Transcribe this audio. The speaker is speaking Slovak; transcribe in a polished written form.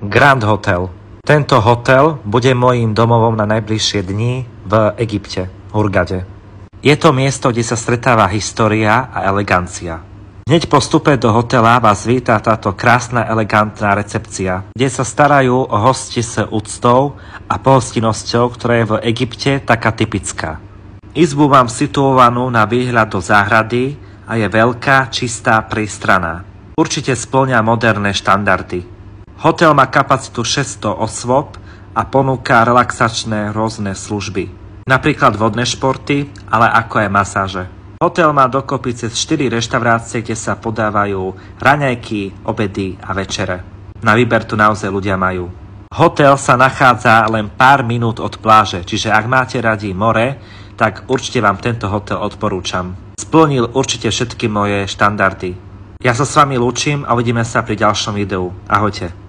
Grand Hotel. Tento hotel bude mojím domovom na najbližšie dni v Egypte, Hurghade. Je to miesto, kde sa stretáva história a elegancia. Hneď po vstupe do hotela vás víta táto krásna elegantná recepcia, kde sa starajú o hosti s úctou a pohostinnosťou, ktorá je v Egypte taká typická. Izbu mám situovanú na výhľad do záhrady a je veľká, čistá, priestraná. Určite spĺňa moderné štandardy. Hotel má kapacitu 600 osôb a ponúka relaxačné rôzne služby. Napríklad vodné športy, ale ako aj masáže. Hotel má dokopy cez 4 reštaurácie, kde sa podávajú raňajky, obedy a večere. Na výber tu naozaj ľudia majú. Hotel sa nachádza len pár minút od pláže, čiže ak máte radi more, tak určite vám tento hotel odporúčam. Splnil určite všetky moje štandardy. Ja sa s vami lúčim a uvidíme sa pri ďalšom videu. Ahojte.